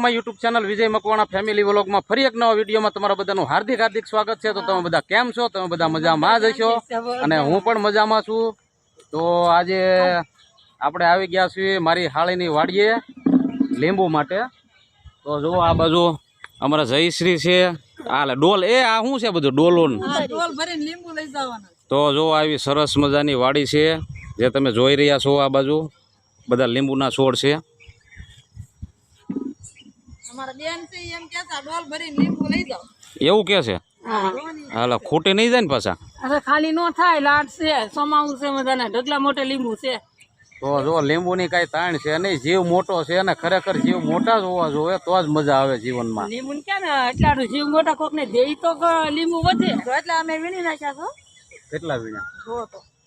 અમારી YouTube channel વિજય Makwana family વ્લોગમાં ફરી એક નવા વિડીયોમાં તમારા બધાનું હાર્દિક હાર્દિક સ્વાગત છે। તો તમે બધા કેમ છો? તમે બધા મજામાં જ હશો અને હું પણ મજામાં છું। તો આજે આપણે આવી ગયા છીએ મારી હાળીની વાડીએ લીંબુ માટે। તો જો આ બાજુ અમારા જયશ્રી છે, આ ડોલ એ આ શું છે બધું ડોલ ભરીને લીંબુ લઈ જવાના। તો જો આવી સરસ મજાની વાડી છે જે તમે જોઈ રહ્યા છો। આ બાજુ બધા લીંબુના છોડ છે। એવું કે છે? હાલો ખોટી નહીં જાય ને પાછા? અરે ખાલી નો થાય, લાટ છે, સમાવું છે, બધાના ઢગલા મોટે લીંબુ છે। તો જો લીંબુની કઈ તાણ છે નહીં, જીવ મોટો છે ને ખરેખર જીવ મોટા જ હોવા જોઈએ તો જ મજા આવે જીવનમાં। લીંબુ ક્યાં ને એટલા જીવ મોટા કોક ને દેઈ તો લીંબુ વધે એટલે અમે વીણી નાખ્યા છો। કેટલા વીણા?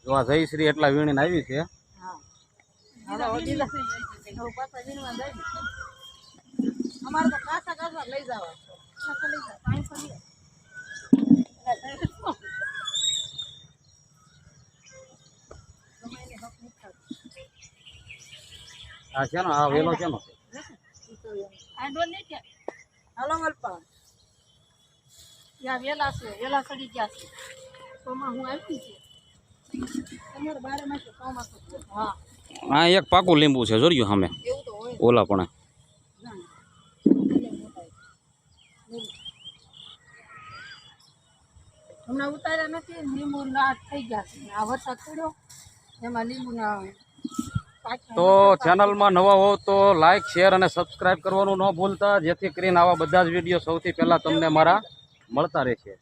જો આ જયશ્રી એટલા વીણીને આવી છે। અમારે તો કાસા કાસા લઈ જવા આ છે ને આ વેલો છે ને હાલો મલપા યા વેલા છે, વેલા સડી ગયા છે। સોમાં હું આવી છે તમારે બારે માં છે સોમાં। હા આ એક પાકું લીંબુ છે જોર્યું સામે ઓલા પણ હમણાં ઉતાર્યા નથી, લીંબુ લાટ થઈ ગયા છે। આ વરસાદ પડ્યો એમાં લીંબુ ના। તો ચેનલમાં નવા હો તો લાઈક શેર અને સબસ્ક્રાઇબ કરવાનું ન ભૂલતા, જેથી કરીને આવા બધા જ વિડીયો સૌથી પહેલા તમને મારા મળતા રહેશે।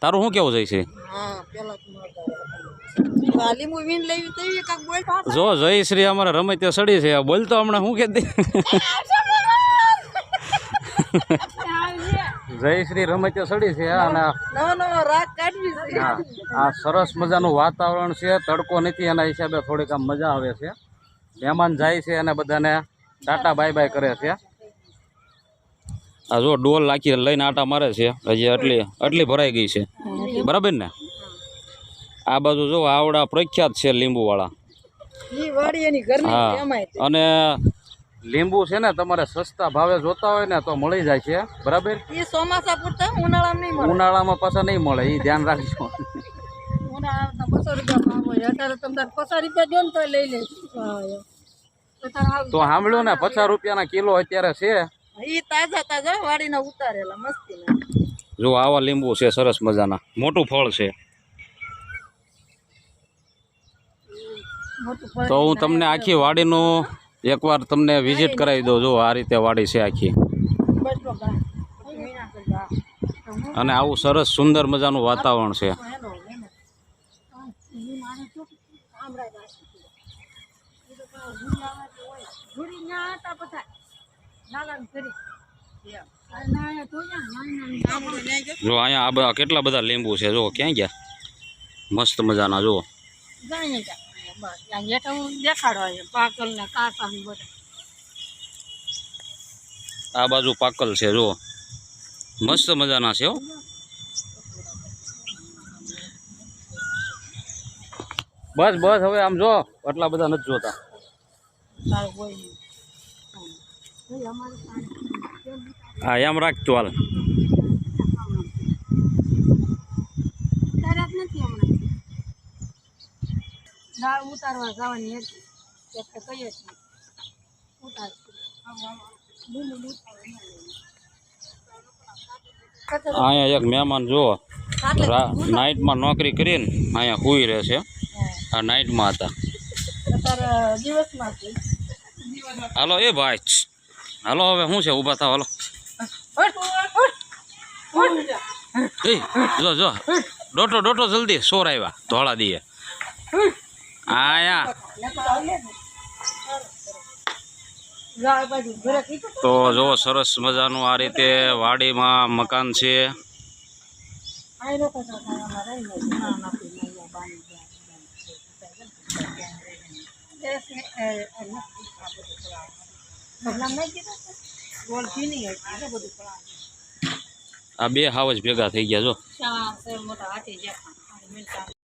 તારું શું કેવું જાય છે? જો જયશ્રી અમારે રમે તે સડી છે, બોલતો હમણાં શું કહેતી? જયશ્રી રમે તે સડી છે અને આ સરસ મજાનું વાતાવરણ છે, તડકો નથી, એના હિસાબે થોડીક આમ મજા આવે છે। મહેમાન જાય છે અને બધાને ટાટા બાય બાય કરે છે। આ જો ડોલ લાખી લઈને આટા મારે છે, હજી આટલી ભરાઈ ગઈ છે, બરાબર ને? આ બાજુ જો આવડા પ્રખ્યાત છે લીંબુ વાળા। હા અને લીંબુ છે ને તમારે સસ્તા ભાવે જોતા હોય ને તો મળી જાય છે, બરાબર? ચોમાસા પૂરતા ઉનાળામાં પાછા નહીં મળે, એ ધ્યાન રાખજો। તો સાંભળ્યું ને 50 રૂપિયાના કિલો અત્યારે છે। તાજા તાજા વાડીના ઉતારેલા મસ્તીના। જો આવા લીંબુ છે સરસ મજાના, મોટું ફળ છે। તો હું તમને આખી વાડીનું એકવાર તમને વિઝિટ કરાવી દઉં। જો આ રીતે વાડી છે આખી, અને આવું સરસ સુંદર મજાનું વાતાવરણ છે। જો અહીંયા આ કેટલા બધા લીંબુ છે, જો ક્યાં ગયા મસ્ત મજાના। જો આ બાજુ પાકલ છે, જો મસ્ત મજાના છે। બસ બસ હવે આમ જો એટલા બધા નથી જોતા। હા એમ રાખતું હાલ। ઉતારવા જવાની કહીએ અહીંયા એક મહેમાન જો નાઇટમાં નોકરી કરીને અહીંયા સુઈ રહે છે। આ નાઇટમાં હતા। હાલો એ ભાઈ હાલો હવે શું છે, ઊભા થાવ હાલો। જો જો ડોટો જલ્દી સોર આવ્યા ધોળા દીએ આયા। તો જો સરસ મજાનું આ રીતે વાડીમાં મકાન છે। આ બે હાવજ ભેગા થઈ ગયા જો।